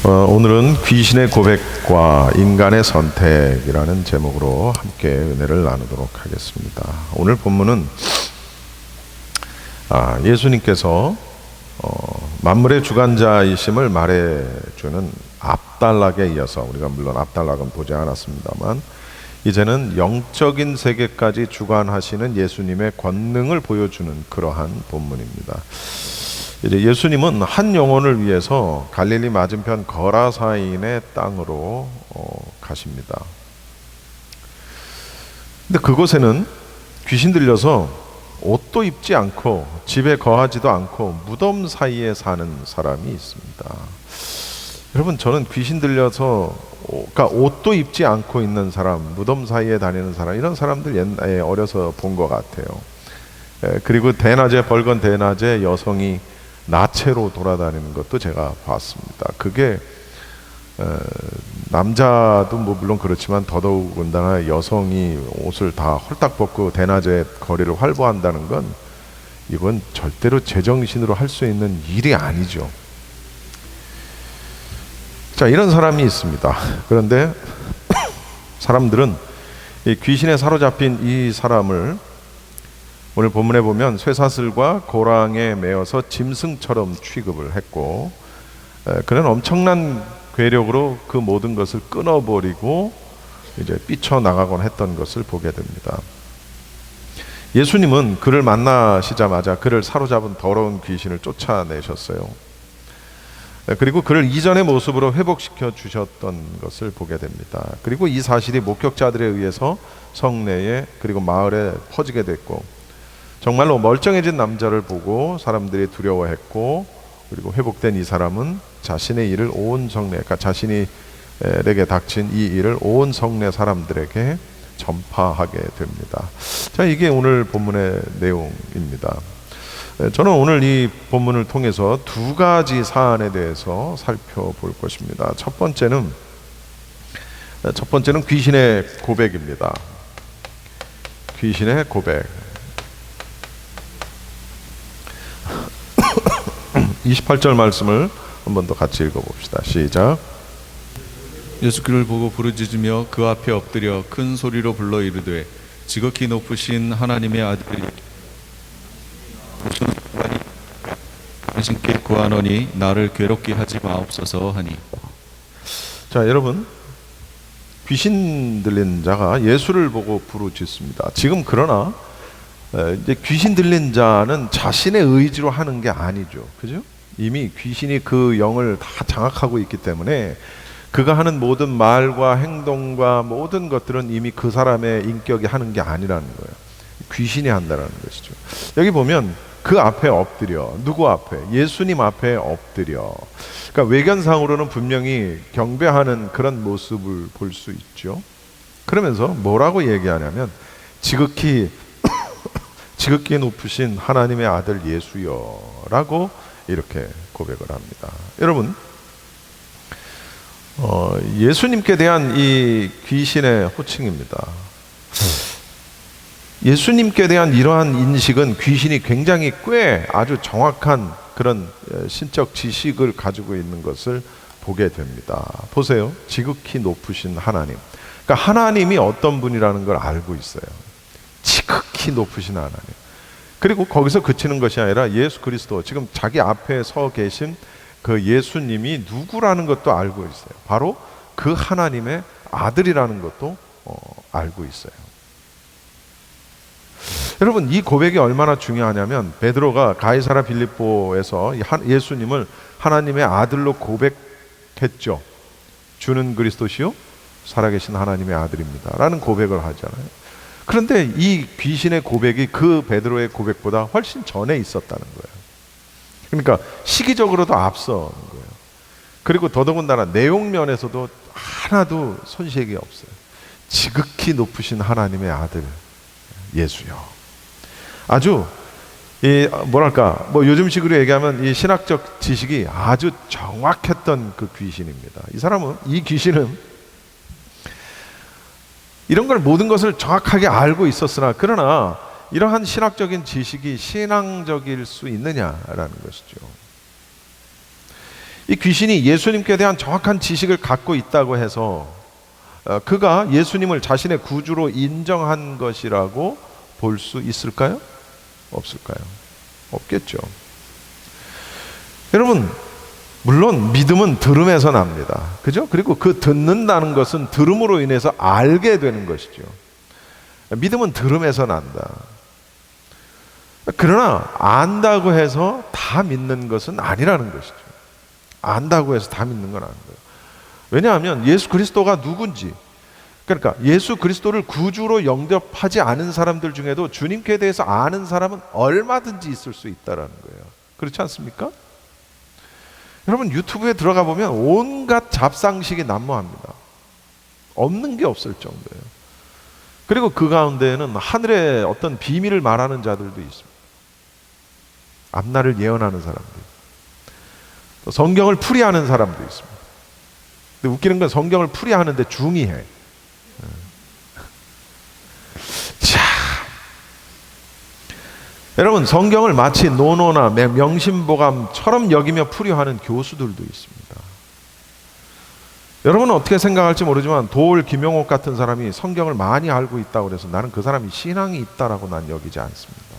오늘은 귀신의 고백과 인간의 선택이라는 제목으로 함께 은혜를 나누도록 하겠습니다. 오늘 본문은 예수님께서 만물의 주관자이심을 말해주는 압달락에 이어서, 우리가 물론 압달락은 보지 않았습니다만 이제는 영적인 세계까지 주관하시는 예수님의 권능을 보여주는 그러한 본문입니다. 이제 예수님은 한 영혼을 위해서 갈릴리 맞은편 거라사인의 땅으로 가십니다. 근데 그곳에는 귀신 들려서 옷도 입지 않고 집에 거하지도 않고 무덤 사이에 사는 사람이 있습니다. 여러분, 저는 귀신 들려서 그러니까 옷도 입지 않고 있는 사람, 무덤 사이에 다니는 사람, 이런 사람들 옛날에 어려서 본 것 같아요. 그리고 대낮에, 벌건 대낮에 여성이 나체로 돌아다니는 것도 제가 봤습니다. 그게 남자도 뭐 물론 그렇지만 더더군다나 여성이 옷을 다 홀딱 벗고 대낮에 거리를 활보한다는 건 이건 절대로 제정신으로 할 수 있는 일이 아니죠. 자, 이런 사람이 있습니다. 그런데 사람들은 이 귀신에 사로잡힌 이 사람을 오늘 본문에 보면 쇠사슬과 고랑에 매어서 짐승처럼 취급을 했고, 그는 엄청난 괴력으로 그 모든 것을 끊어버리고 이제 삐쳐나가곤 했던 것을 보게 됩니다. 예수님은 그를 만나시자마자 그를 사로잡은 더러운 귀신을 쫓아내셨어요. 그리고 그를 이전의 모습으로 회복시켜 주셨던 것을 보게 됩니다. 그리고 이 사실이 목격자들에 의해서 성내에 그리고 마을에 퍼지게 됐고, 정말로 멀쩡해진 남자를 보고 사람들이 두려워했고, 그리고 회복된 이 사람은 자신의 일을 온 성내, 그러니까 자신에게 닥친 이 일을 온 성내 사람들에게 전파하게 됩니다. 자, 이게 오늘 본문의 내용입니다. 저는 오늘 이 본문을 통해서 두 가지 사안에 대해서 살펴볼 것입니다. 첫 번째는 귀신의 고백입니다. 귀신의 고백. 28절 말씀을 한 번 더 같이 읽어봅시다. 시작. 예수 그를 보고 부르짖으며 그 앞에 엎드려 큰 소리로 불러 이르되 지극히 높으신 하나님의 아들이 당신께 구하노니 나를 괴롭게 하지 마옵소서 하니. 자, 여러분, 귀신 들린 자가 예수를 보고 부르짖습니다. 지금 그러나 이제 귀신 들린 자는 자신의 의지로 하는 게 아니죠. 그죠? 이미 귀신이 그 영을 다 장악하고 있기 때문에 그가 하는 모든 말과 행동과 모든 것들은 이미 그 사람의 인격이 하는 게 아니라는 거예요. 귀신이 한다는 것이죠. 여기 보면 그 앞에 엎드려, 누구 앞에? 예수님 앞에 엎드려. 그러니까 외견상으로는 분명히 경배하는 그런 모습을 볼 수 있죠. 그러면서 뭐라고 얘기하냐면 지극히 높으신 하나님의 아들 예수여 라고 이렇게 고백을 합니다. 여러분, 예수님께 대한 이 귀신의 호칭입니다. 예수님께 대한 이러한 인식은 귀신이 굉장히 꽤 아주 정확한 그런 신적 지식을 가지고 있는 것을 보게 됩니다. 보세요. 지극히 높으신 하나님. 그러니까 하나님이 어떤 분이라는 걸 알고 있어요. 지극히 높으신 하나님. 그리고 거기서 그치는 것이 아니라 예수 그리스도, 지금 자기 앞에 서 계신 그 예수님이 누구라는 것도 알고 있어요. 바로 그 하나님의 아들이라는 것도 알고 있어요. 여러분, 이 고백이 얼마나 중요하냐면 베드로가 가이사랴 빌립보에서 예수님을 하나님의 아들로 고백했죠. 주는 그리스도시요 살아계신 하나님의 아들입니다 라는 고백을 하잖아요. 그런데 이 귀신의 고백이 그 베드로의 고백보다 훨씬 전에 있었다는 거예요. 그러니까 시기적으로도 앞서는 거예요. 그리고 더더군다나 내용 면에서도 하나도 손색이 없어요. 지극히 높으신 하나님의 아들 예수요. 아주 뭐랄까, 요즘식으로 얘기하면 이 신학적 지식이 아주 정확했던 그 귀신입니다. 이 귀신은 이런 걸 모든 것을 정확하게 알고 있었으나, 그러나 이러한 신학적인 지식이 신앙적일 수 있느냐라는 것이죠. 이 귀신이 예수님께 대한 정확한 지식을 갖고 있다고 해서 그가 예수님을 자신의 구주로 인정한 것이라고 볼 수 있을까요? 없을까요? 없겠죠. 여러분, 물론 믿음은 들음에서 납니다. 그죠? 그리고 그 듣는다는 것은 들음으로 인해서 알게 되는 것이죠. 믿음은 들음에서 난다. 그러나 안다고 해서 다 믿는 것은 아니라는 것이죠. 안다고 해서 다 믿는 건 아닌 거예요. 왜냐하면 예수 그리스도가 누군지, 그러니까 예수 그리스도를 구주로 영접하지 않은 사람들 중에도 주님께 대해서 아는 사람은 얼마든지 있을 수 있다라는 거예요. 그렇지 않습니까? 여러분, 유튜브에 들어가 보면 온갖 잡상식이 난무합니다. 없는 게 없을 정도예요. 그리고 그 가운데에는 하늘의 어떤 비밀을 말하는 자들도 있습니다. 앞날을 예언하는 사람들, 또 성경을 풀이하는 사람도 있습니다. 근데 웃기는 건 성경을 풀이하는데 중의해. 자, 여러분, 성경을 마치 논어나 명심보감처럼 여기며 풀이하는 교수들도 있습니다. 여러분은 어떻게 생각할지 모르지만 도올 김용옥 같은 사람이 성경을 많이 알고 있다고 해서 나는 그 사람이 신앙이 있다라고 난 여기지 않습니다.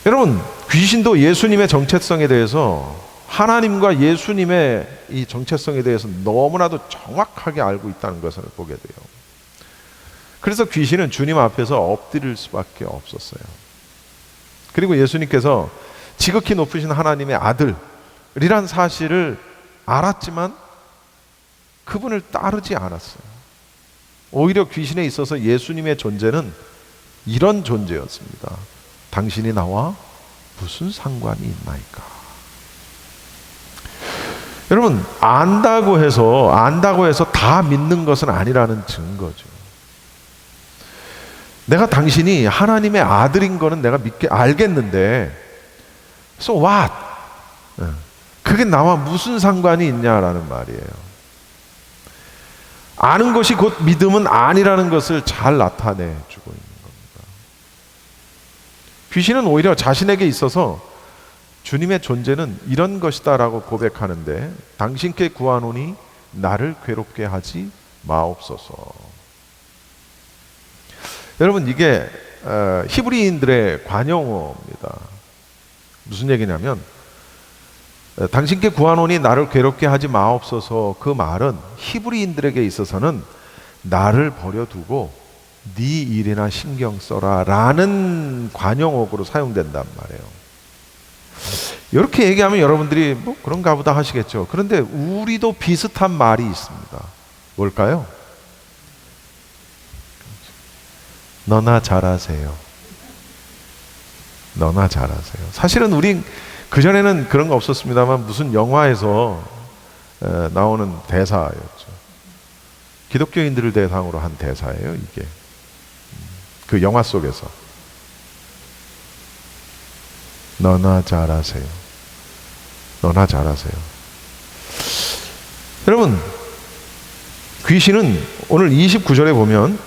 여러분, 귀신도 예수님의 정체성에 대해서, 하나님과 예수님의 이 정체성에 대해서 너무나도 정확하게 알고 있다는 것을 보게 돼요. 그래서 귀신은 주님 앞에서 엎드릴 수밖에 없었어요. 그리고 예수님께서 지극히 높으신 하나님의 아들이란 사실을 알았지만 그분을 따르지 않았어요. 오히려 귀신에 있어서 예수님의 존재는 이런 존재였습니다. 당신이 나와 무슨 상관이 있나이까? 여러분, 안다고 해서 다 믿는 것은 아니라는 증거죠. 내가 당신이 하나님의 아들인 거는 내가 알겠는데, so what? 그게 나와 무슨 상관이 있냐라는 말이에요. 아는 것이 곧 믿음은 아니라는 것을 잘 나타내주고 있는 겁니다. 귀신은 오히려 자신에게 있어서 주님의 존재는 이런 것이다라고 고백하는데, 당신께 구하노니 나를 괴롭게 하지 마옵소서. 여러분, 이게 히브리인들의 관용어입니다. 무슨 얘기냐면, 당신께 구하노니 나를 괴롭게 하지 마옵소서, 그 말은 히브리인들에게 있어서는 나를 버려두고 네 일이나 신경 써라 라는 관용어구로 사용된단 말이에요. 이렇게 얘기하면 여러분들이 뭐 그런가 보다 하시겠죠. 그런데 우리도 비슷한 말이 있습니다. 뭘까요? 너나 잘하세요. 너나 잘하세요. 사실은 우리 그전에는 그런 거 없었습니다만 무슨 영화에서 나오는 대사였죠. 기독교인들을 대상으로 한 대사예요, 이게. 그 영화 속에서. 너나 잘하세요. 너나 잘하세요. 여러분, 귀신은 오늘 29절에 보면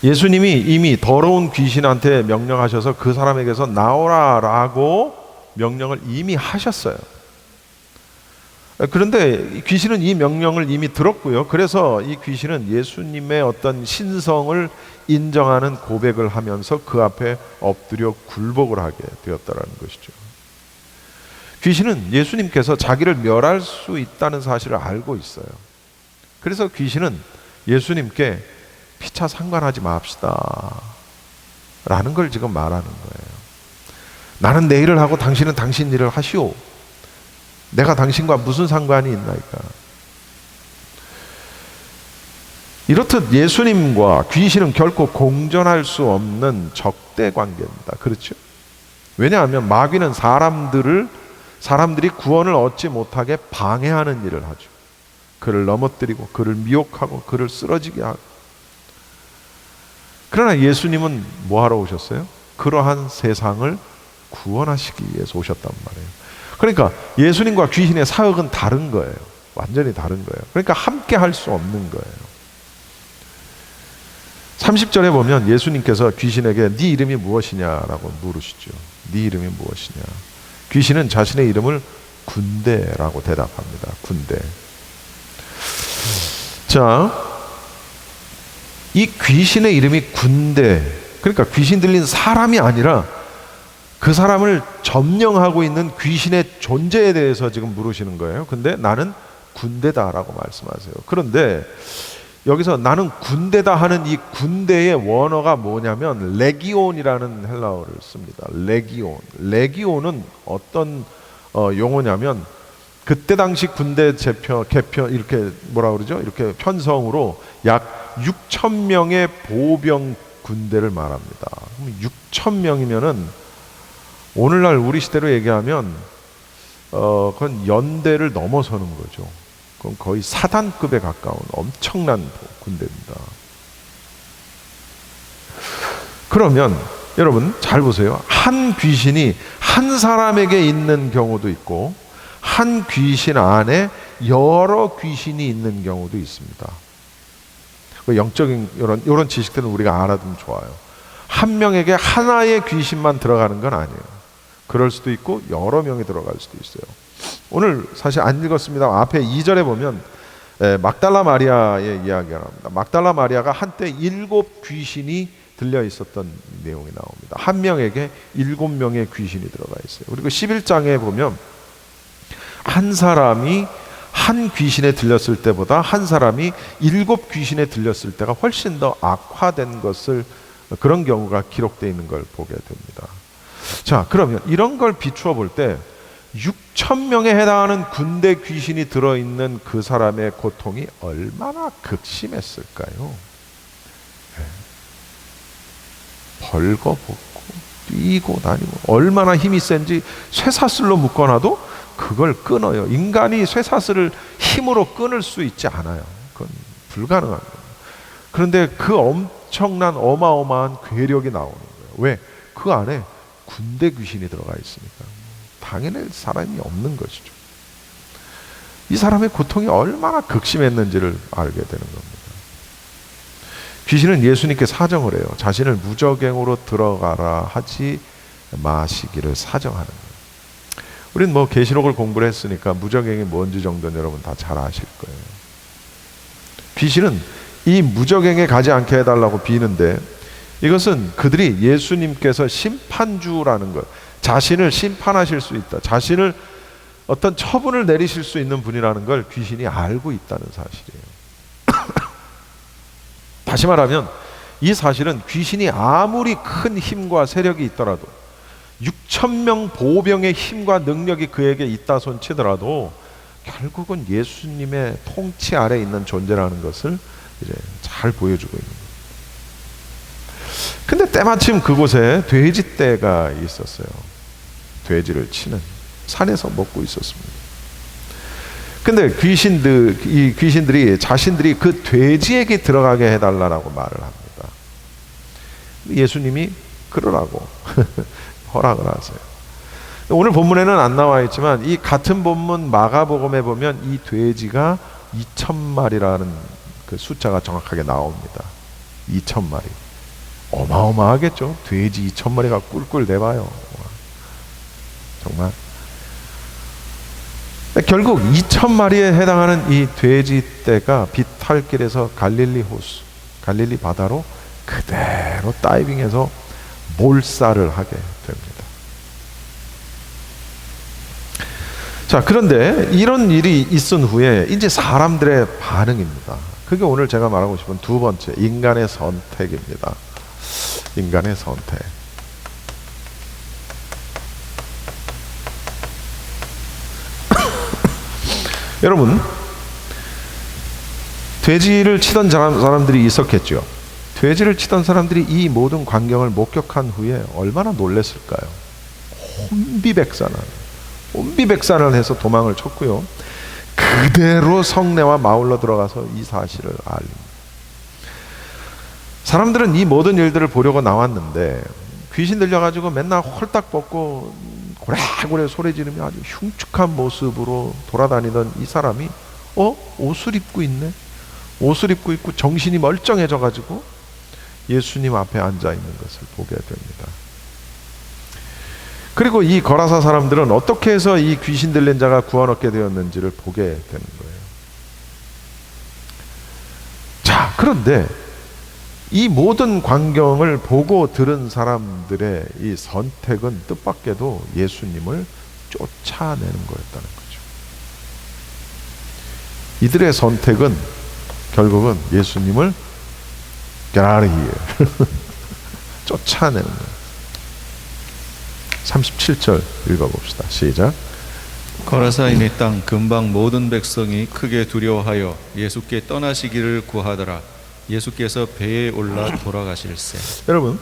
예수님이 이미 더러운 귀신한테 명령하셔서 그 사람에게서 나오라라고 명령을 이미 하셨어요. 그런데 귀신은 이 명령을 이미 들었고요. 그래서 이 귀신은 예수님의 어떤 신성을 인정하는 고백을 하면서 그 앞에 엎드려 굴복을 하게 되었다는 것이죠. 귀신은 예수님께서 자기를 멸할 수 있다는 사실을 알고 있어요. 그래서 귀신은 예수님께 피차 상관하지 맙시다 라는 걸 지금 말하는 거예요. 나는 내 일을 하고 당신은 당신 일을 하시오. 내가 당신과 무슨 상관이 있나이까. 이렇듯 예수님과 귀신은 결코 공존할 수 없는 적대 관계입니다. 그렇죠? 왜냐하면 마귀는 사람들이 구원을 얻지 못하게 방해하는 일을 하죠. 그를 넘어뜨리고 그를 미혹하고 그를 쓰러지게 하고. 그러나 예수님은 뭐하러 오셨어요? 그러한 세상을 구원하시기 위해서 오셨단 말이에요. 그러니까 예수님과 귀신의 사역은 다른 거예요. 완전히 다른 거예요. 그러니까 함께 할 수 없는 거예요. 30절에 보면 예수님께서 귀신에게 네 이름이 무엇이냐라고 물으시죠. 네 이름이 무엇이냐? 귀신은 자신의 이름을 군대라고 대답합니다. 군대. 자, 이 귀신의 이름이 군대, 그러니까 귀신 들린 사람이 아니라 그 사람을 점령하고 있는 귀신의 존재에 대해서 지금 물으시는 거예요. 근데 나는 군대다라고 말씀하세요. 그런데 여기서 나는 군대다 하는 이 군대의 원어가 뭐냐면 레기온이라는 헬라어를 씁니다. 레기온. 레기온은 어떤 용어냐면 그때 당시 군대 개편 이렇게 뭐라 그러죠? 이렇게 편성으로 약 6천 명의 보병 군대를 말합니다. 6천 명이면은 오늘날 우리 시대로 얘기하면 그건 연대를 넘어서는 거죠. 그건 거의 사단급에 가까운 엄청난 군대입니다. 그러면 여러분 잘 보세요. 한 귀신이 한 사람에게 있는 경우도 있고 한 귀신 안에 여러 귀신이 있는 경우도 있습니다. 영적인 이런 지식들은 우리가 알아두면 좋아요. 한 명에게 하나의 귀신만 들어가는 건 아니에요. 그럴 수도 있고 여러 명이 들어갈 수도 있어요. 오늘 사실 안 읽었습니다. 앞에 2절에 보면 막달라 마리아의 이야기가 나옵니다. 막달라 마리아가 한때 7 귀신이 들려 있었던 내용이 나옵니다. 한 명에게 7명의 귀신이 들어가 있어요. 그리고 11장에 보면 한 사람이 한 귀신에 들렸을 때보다 한 사람이 7 귀신에 들렸을 때가 훨씬 더 악화된 것을, 그런 경우가 기록되어 있는 걸 보게 됩니다. 자, 그러면 이런 걸 비추어 볼 때 6천 명에 해당하는 군대 귀신이 들어있는 그 사람의 고통이 얼마나 극심했을까요? 벌거벗고 뛰고 다니고, 얼마나 힘이 센지 쇠사슬로 묶어놔도 그걸 끊어요. 인간이 쇠사슬을 힘으로 끊을 수 있지 않아요. 그건 불가능한 거예요. 그런데 그 엄청난 어마어마한 괴력이 나오는 거예요. 왜? 그 안에 군대 귀신이 들어가 있으니까 당연히 사람이 없는 것이죠. 이 사람의 고통이 얼마나 극심했는지를 알게 되는 겁니다. 귀신은 예수님께 사정을 해요. 자신을 무저갱으로 들어가라 하지 마시기를 사정하는 거예요. 우린 뭐 계시록을 공부를 했으니까 무저갱이 뭔지 정도는 여러분 다 잘 아실 거예요. 귀신은 이 무저갱에 가지 않게 해달라고 비는데, 이것은 그들이 예수님께서 심판주라는 것, 자신을 심판하실 수 있다, 자신을 어떤 처분을 내리실 수 있는 분이라는 걸 귀신이 알고 있다는 사실이에요. 다시 말하면 이 사실은 귀신이 아무리 큰 힘과 세력이 있더라도 6천 명 보병의 힘과 능력이 그에게 있다 손치더라도 결국은 예수님의 통치 아래 있는 존재라는 것을 이제 잘 보여주고 있는 거예요. 근데 때마침 그곳에 돼지떼가 있었어요. 돼지를 치는, 산에서 먹고 있었습니다. 근데 이 귀신들이 자신들이 그 돼지에게 들어가게 해달라고 말을 합니다. 예수님이 그러라고 허락을 하세요. 오늘 본문에는 안 나와 있지만 이 같은 본문 마가복음에 보면 이 돼지가 2,000마리라는 그 숫자가 정확하게 나옵니다. 2,000마리. 어마어마하겠죠. 돼지 2,000마리가 꿀꿀 내봐요. 정말. 결국 2,000마리에 해당하는 이 돼지떼가 비탈길에서 갈릴리 호수, 갈릴리 바다로 그대로 다이빙해서 몰살을 하게 됩니다. 자, 그런데 이런 일이 있은 후에 이제 사람들의 반응입니다. 그게 오늘 제가 말하고 싶은 두 번째, 인간의 선택입니다. 인간의 선택. 여러분, 돼지를 치던 사람들이 있었겠죠. 돼지를 치던 사람들이 이 모든 광경을 목격한 후에 얼마나 놀랐을까요? 혼비백산을 해서 도망을 쳤고요. 그대로 성내와 마을로 들어가서 이 사실을 알립니다. 사람들은 이 모든 일들을 보려고 나왔는데 귀신 들려가지고 맨날 홀딱 벗고 고래고래 소리 지르며 아주 흉측한 모습으로 돌아다니던 이 사람이 옷을 입고 있네. 옷을 입고 있고 정신이 멀쩡해져가지고 예수님 앞에 앉아 있는 것을 보게 됩니다. 그리고 이 거라사 사람들은 어떻게 해서 이 귀신 들린 자가 구원 얻게 되었는지를 보게 되는 거예요. 자, 그런데 이 모든 광경을 보고 들은 사람들의 이 선택은 뜻밖에도 예수님을 쫓아내는 거였다는 거죠. 이들의 선택은 결국은 예수님을 get out of here 쫓아내는 거예요. 37절 읽어봅시다. 시작. 거라사인의 땅 근방 모든 백성이 크게 두려워하여 예수께 떠나시기를 구하더라. 예수께서 배에 올라 돌아가실세. 여러분,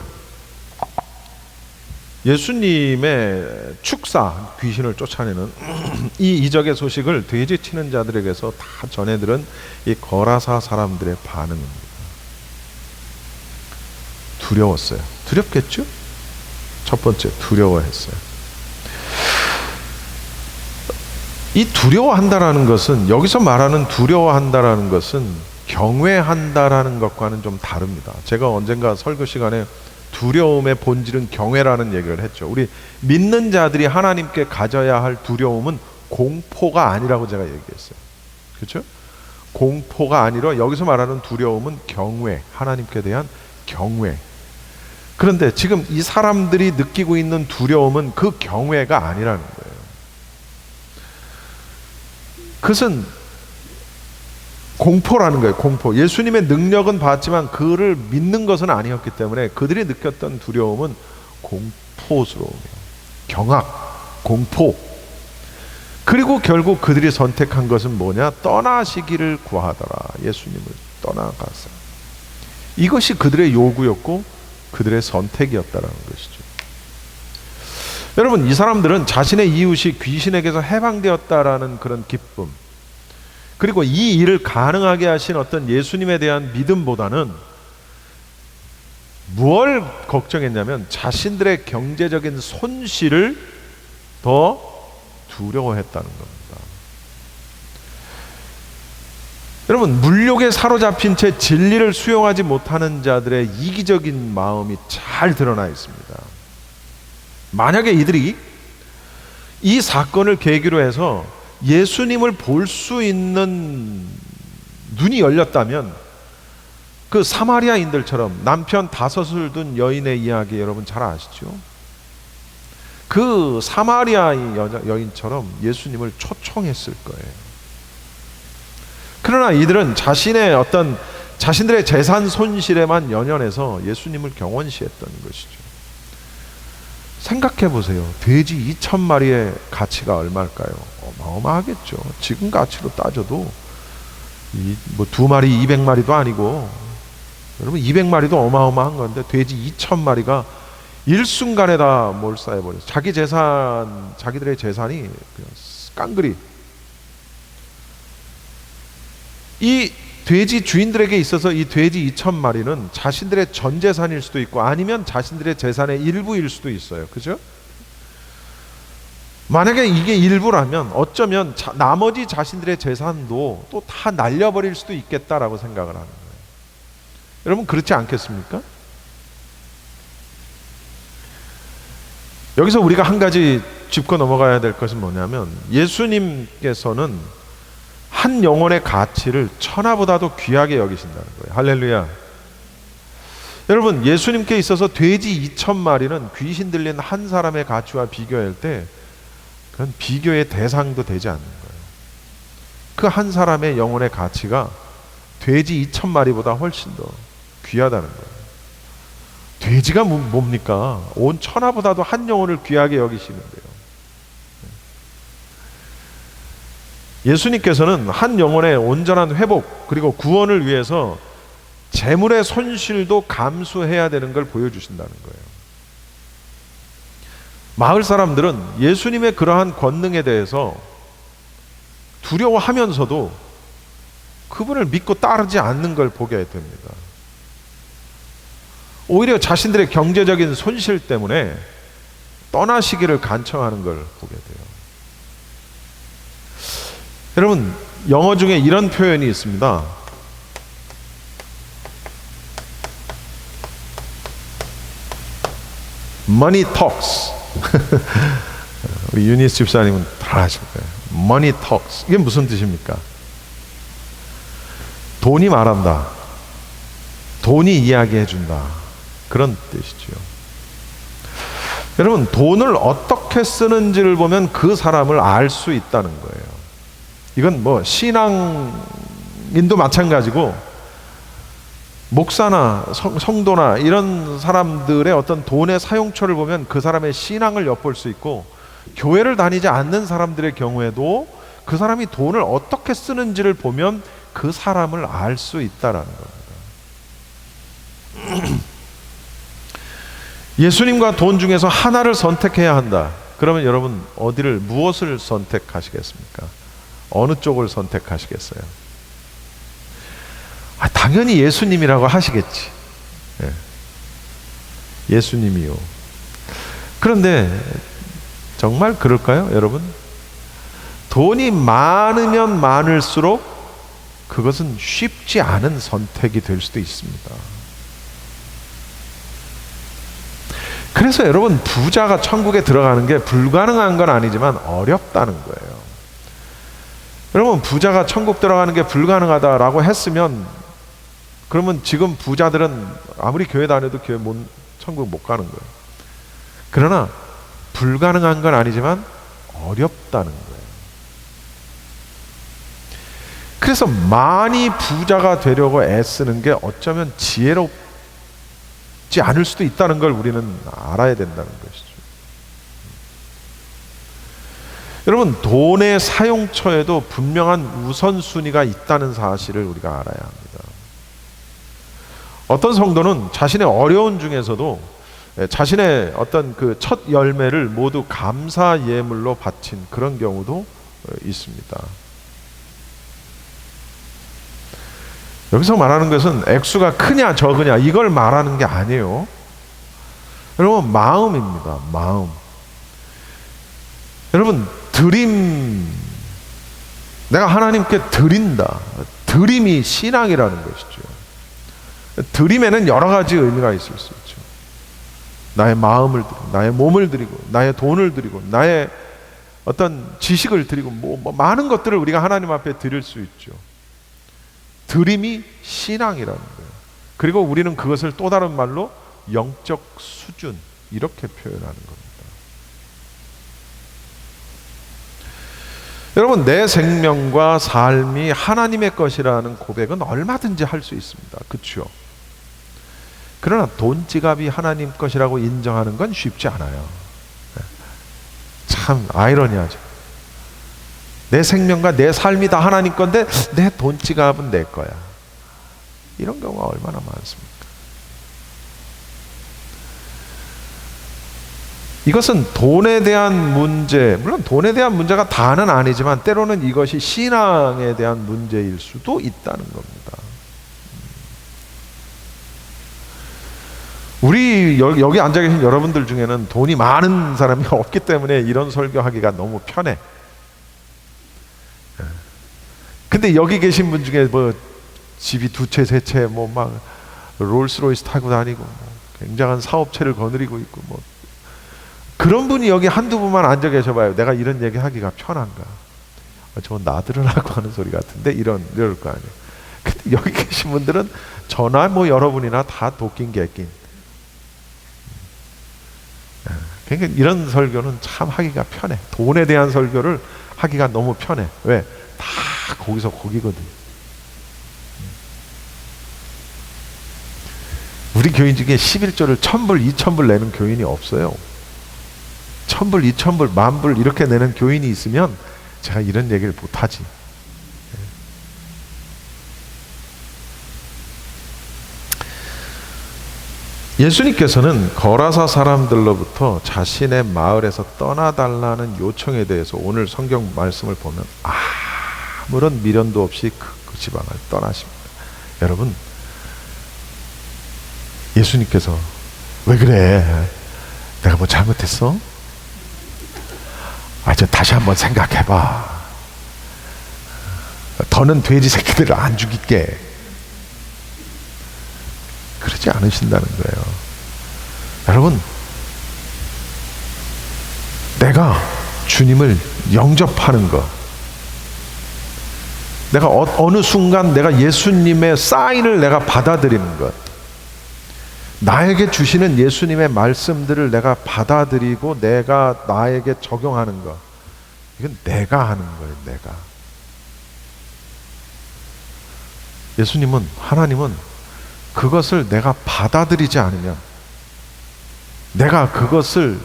예수님의 축사, 귀신을 쫓아내는 이 이적의 소식을 돼지 치는 자들에게서 다 전해들은 이 거라사 사람들의 반응입니다. 두려웠어요. 두렵겠죠? 첫 번째, 두려워했어요. 이 두려워한다라는 것은, 여기서 말하는 두려워한다라는 것은 경외한다라는 것과는 좀 다릅니다. 제가 언젠가 설교 시간에 두려움의 본질은 경외라는 얘기를 했죠. 우리 믿는 자들이 하나님께 가져야 할 두려움은 공포가 아니라고 제가 얘기했어요. 그렇죠? 공포가 아니라 여기서 말하는 두려움은 경외, 하나님께 대한 경외. 그런데 지금 이 사람들이 느끼고 있는 두려움은 그 경외가 아니라는 거예요. 그것은 공포라는 거예요. 공포. 예수님의 능력은 봤지만 그를 믿는 것은 아니었기 때문에 그들이 느꼈던 두려움은 공포스러움이에요. 경악, 공포. 그리고 결국 그들이 선택한 것은 뭐냐? 떠나시기를 구하더라. 예수님을 떠나가세요. 이것이 그들의 요구였고 그들의 선택이었다라는 것이죠. 여러분, 이 사람들은 자신의 이웃이 귀신에게서 해방되었다라는 그런 기쁨, 그리고 이 일을 가능하게 하신 어떤 예수님에 대한 믿음보다는 무엇을 걱정했냐면 자신들의 경제적인 손실을 더 두려워했다는 겁니다. 여러분, 물욕에 사로잡힌 채 진리를 수용하지 못하는 자들의 이기적인 마음이 잘 드러나 있습니다. 만약에 이들이 이 사건을 계기로 해서 예수님을 볼 수 있는 눈이 열렸다면 그 사마리아인들처럼 남편 5을 둔 여인의 이야기 여러분 잘 아시죠? 그 사마리아 여인처럼 예수님을 초청했을 거예요. 그러나 이들은 자신들의 재산 손실에만 연연해서 예수님을 경원시했던 것이죠. 생각해 보세요. 돼지 2,000마리의 가치가 얼마일까요? 어마어마하겠죠. 지금 가치로 따져도 뭐 2마리 200마리도 아니고, 여러분 200마리도 어마어마한 건데 돼지 2,000마리가 일순간에 다 몰살해버렸어요. 자기들의 재산이 그냥 깡그리. 이 돼지 주인들에게 있어서 이 돼지 2,000마리는 자신들의 전 재산일 수도 있고 아니면 자신들의 재산의 일부일 수도 있어요. 그죠? 만약에 이게 일부라면 어쩌면 나머지 자신들의 재산도 또 다 날려버릴 수도 있겠다라고 생각을 하는 거예요. 여러분, 그렇지 않겠습니까? 여기서 우리가 한 가지 짚고 넘어가야 될 것은 뭐냐면, 예수님께서는 한 영혼의 가치를 천하보다도 귀하게 여기신다는 거예요. 할렐루야. 여러분, 예수님께 있어서 돼지 2,000마리는 귀신 들린 한 사람의 가치와 비교할 때 그건 비교의 대상도 되지 않는 거예요. 그 한 사람의 영혼의 가치가 돼지 2,000마리보다 훨씬 더 귀하다는 거예요. 돼지가 뭡니까? 온 천하보다도 한 영혼을 귀하게 여기시는데요. 예수님께서는 한 영혼의 온전한 회복 그리고 구원을 위해서 재물의 손실도 감수해야 되는 걸 보여주신다는 거예요. 마을 사람들은 예수님의 그러한 권능에 대해서 두려워하면서도 그분을 믿고 따르지 않는 걸 보게 됩니다. 오히려 자신들의 경제적인 손실 때문에 떠나시기를 간청하는 걸 보게 돼요. 여러분, 영어 중에 이런 표현이 있습니다. Money talks. 우리 유니스 집사님은 다 아실 거예요. Money talks. 이게 무슨 뜻입니까? 돈이 말한다. 돈이 이야기해준다. 그런 뜻이죠. 여러분, 돈을 어떻게 쓰는지를 보면 그 사람을 알 수 있다는 거예요. 이건 뭐 신앙인도 마찬가지고 목사나 성도나 이런 사람들의 어떤 돈의 사용처를 보면 그 사람의 신앙을 엿볼 수 있고, 교회를 다니지 않는 사람들의 경우에도 그 사람이 돈을 어떻게 쓰는지를 보면 그 사람을 알 수 있다라는 겁니다. 예수님과 돈 중에서 하나를 선택해야 한다. 그러면 여러분 무엇을 선택하시겠습니까? 어느 쪽을 선택하시겠어요? 당연히 예수님이라고 하시겠지. 예. 예수님이요. 그런데 정말 그럴까요, 여러분? 돈이 많으면 많을수록 그것은 쉽지 않은 선택이 될 수도 있습니다. 그래서 여러분, 부자가 천국에 들어가는 게 불가능한 건 아니지만 어렵다는 거예요. 여러분, 부자가 천국 들어가는 게 불가능하다라고 했으면, 그러면 지금 부자들은 아무리 교회 다녀도 천국 못 가는 거예요. 그러나 불가능한 건 아니지만 어렵다는 거예요. 그래서 많이 부자가 되려고 애쓰는 게 어쩌면 지혜롭지 않을 수도 있다는 걸 우리는 알아야 된다는 것이죠. 여러분, 돈의 사용처에도 분명한 우선순위가 있다는 사실을 우리가 알아야 합니다. 어떤 성도는 자신의 어려운 중에서도 자신의 어떤 그 첫 열매를 모두 감사 예물로 바친 그런 경우도 있습니다. 여기서 말하는 것은 액수가 크냐 적으냐 이걸 말하는 게 아니에요. 여러분, 마음입니다. 마음. 여러분, 드림, 내가 하나님께 드린다. 드림이 신앙이라는 것이죠. 드림에는 여러 가지 의미가 있을 수 있죠. 나의 마음을 드리고, 나의 몸을 드리고, 나의 돈을 드리고, 나의 어떤 지식을 드리고, 뭐 많은 것들을 우리가 하나님 앞에 드릴 수 있죠. 드림이 신앙이라는 거예요. 그리고 우리는 그것을 또 다른 말로 영적 수준, 이렇게 표현하는 겁니다. 여러분, 내 생명과 삶이 하나님의 것이라는 고백은 얼마든지 할 수 있습니다. 그렇죠? 그러나 돈 지갑이 하나님 것이라고 인정하는 건 쉽지 않아요. 참 아이러니하죠. 내 생명과 내 삶이 다 하나님 건데 내 돈 지갑은 내 거야. 이런 경우가 얼마나 많습니까? 이것은 돈에 대한 문제, 물론 돈에 대한 문제가 다는 아니지만 때로는 이것이 신앙에 대한 문제일 수도 있다는 겁니다. 우리 여기 앉아 계신 여러분들 중에는 돈이 많은 사람이 없기 때문에 이런 설교하기가 너무 편해. 근데 여기 계신 분 중에 뭐 집이 두 채, 세 채, 뭐 막 롤스로이스 타고 다니고 굉장한 사업체를 거느리고 있고 뭐 그런 분이 여기 한두 분만 앉아 계셔봐요. 내가 이런 얘기 하기가 편한가? 저건 나들으라고 하는 소리 같은데 이럴 거 아니에요. 근데 여기 계신 분들은 저나 뭐 여러분이나 다 도끼인 개낀. 그러니까 이런 설교는 참 하기가 편해. 돈에 대한 설교를 하기가 너무 편해. 왜? 다 거기서 거기거든. 우리 교인 중에 11조를 1000불, 2000불 내는 교인이 없어요. 1000불, 2000불, 10,000불 이렇게 내는 교인이 있으면 제가 이런 얘기를 못하지. 예수님께서는 거라사 사람들로부터 자신의 마을에서 떠나달라는 요청에 대해서 오늘 성경 말씀을 보면 아무런 미련도 없이 그 지방을 떠나십니다. 여러분, 예수님께서 왜 그래? 내가 뭐 잘못했어? 저 다시 한번 생각해봐. 더는 돼지 새끼들을 안 죽일게. 그러지 않으신다는 거예요. 여러분, 내가 주님을 영접하는 것, 내가 어느 순간 내가 예수님의 사인을 내가 받아들이는 것, 나에게 주시는 예수님의 말씀들을 내가 받아들이고 내가 나에게 적용하는 것, 이건 내가 하는 거예요. 내가. 예수님은, 하나님은 그것을 내가 받아들이지 않으면, 내가 그것을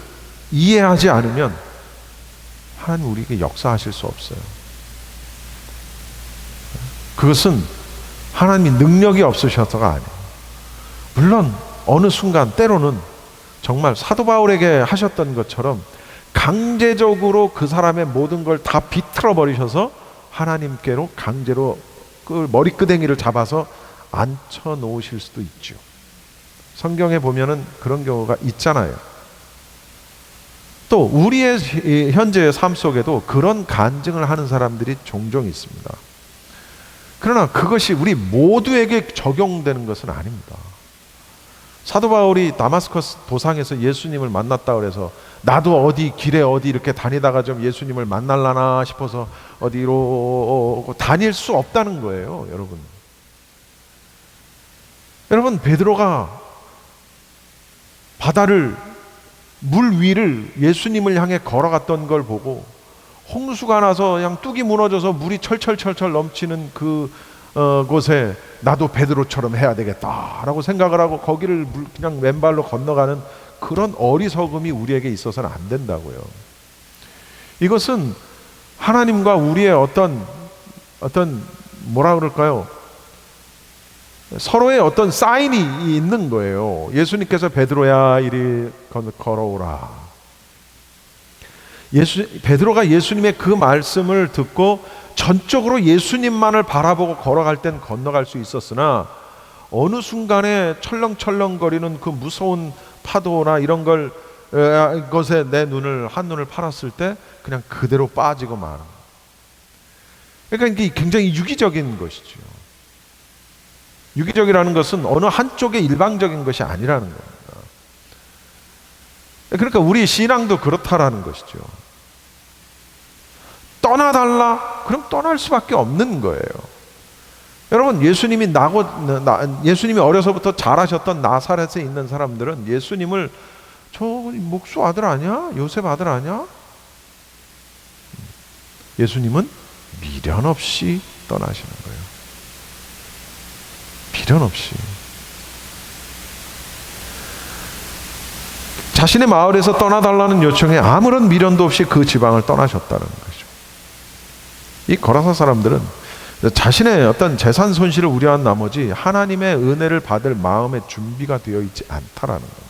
이해하지 않으면 하나님 우리에게 역사하실 수 없어요. 그것은 하나님이 능력이 없으셔서가 아니에요. 물론 어느 순간 때로는 정말 사도 바울에게 하셨던 것처럼 강제적으로 그 사람의 모든 걸 다 비틀어 버리셔서 하나님께로 강제로 그 머리끄댕이를 잡아서 앉혀 놓으실 수도 있죠. 성경에 보면은 그런 경우가 있잖아요. 또 우리의 현재의 삶 속에도 그런 간증을 하는 사람들이 종종 있습니다. 그러나 그것이 우리 모두에게 적용되는 것은 아닙니다. 사도 바울이 다마스커스 도상에서 예수님을 만났다 그래서 나도 어디 길에 어디 이렇게 다니다가 좀 예수님을 만날라나 싶어서 어디로 다닐 수 없다는 거예요, 여러분. 여러분, 베드로가 바다를, 물 위를 예수님을 향해 걸어갔던 걸 보고 홍수가 나서 그냥 뚝이 무너져서 물이 철철철철 넘치는 그 곳에 나도 베드로처럼 해야 되겠다라고 생각을 하고 거기를 그냥 맨발로 건너가는 그런 어리석음이 우리에게 있어서는 안 된다고요. 이것은 하나님과 우리의 어떤 뭐라 그럴까요? 서로의 어떤 사인이 있는 거예요. 예수님께서 베드로야 이리 걸어오라. 베드로가 예수님의 그 말씀을 듣고 전적으로 예수님만을 바라보고 걸어갈 땐 건너갈 수 있었으나 어느 순간에 철렁철렁거리는 그 무서운 파도나 이런 것에 내 한눈을 팔았을 때 그냥 그대로 빠지고 마는. 그러니까 이게 굉장히 유기적인 것이죠. 유기적이라는 것은 어느 한쪽의 일방적인 것이 아니라는 겁니다. 그러니까 우리 신앙도 그렇다라는 것이죠. 떠나달라? 그럼 떠날 수밖에 없는 거예요. 여러분, 예수님이 어려서부터 잘하셨던 나사렛에 있는 사람들은 예수님을 저 목수 아들 아니야? 요셉 아들 아니야? 예수님은 미련 없이 떠나시는 거예요. 미련 없이. 자신의 마을에서 떠나달라는 요청에 아무런 미련도 없이 그 지방을 떠나셨다는 거죠. 이 거라사 사람들은 자신의 어떤 재산 손실을 우려한 나머지 하나님의 은혜를 받을 마음의 준비가 되어 있지 않다라는 겁니다.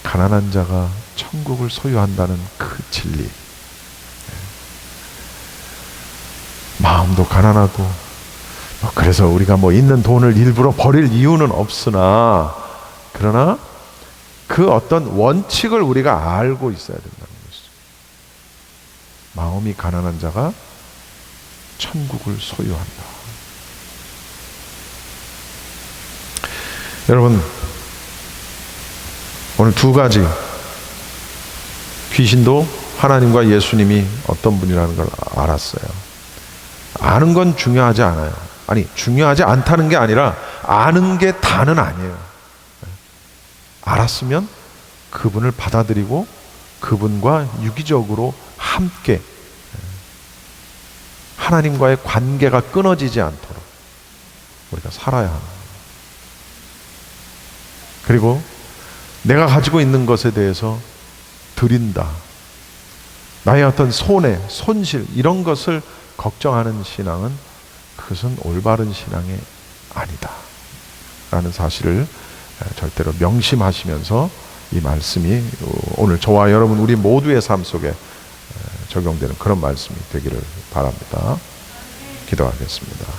가난한 자가 천국을 소유한다는 그 진리. 마음도 가난하고 그래서 우리가 있는 돈을 일부러 버릴 이유는 없으나 그러나 그 어떤 원칙을 우리가 알고 있어야 된다는 것이죠. 마음이 가난한 자가 천국을 소유한다. 여러분, 오늘 두 가지, 귀신도 하나님과 예수님이 어떤 분이라는 걸 알았어요. 아는 건 중요하지 않아요. 아니, 중요하지 않다는 게 아니라 아는 게 다는 아니에요. 알았으면 그분을 받아들이고 그분과 유기적으로 함께 하나님과의 관계가 끊어지지 않도록 우리가 살아야 합니다. 그리고 내가 가지고 있는 것에 대해서 드린다. 나의 어떤 손해, 손실 이런 것을 걱정하는 신앙은 그것은 올바른 신앙이 아니다 라는 사실을 절대로 명심하시면서 이 말씀이 오늘 저와 여러분 우리 모두의 삶 속에 적용되는 그런 말씀이 되기를 바랍니다. 기도하겠습니다.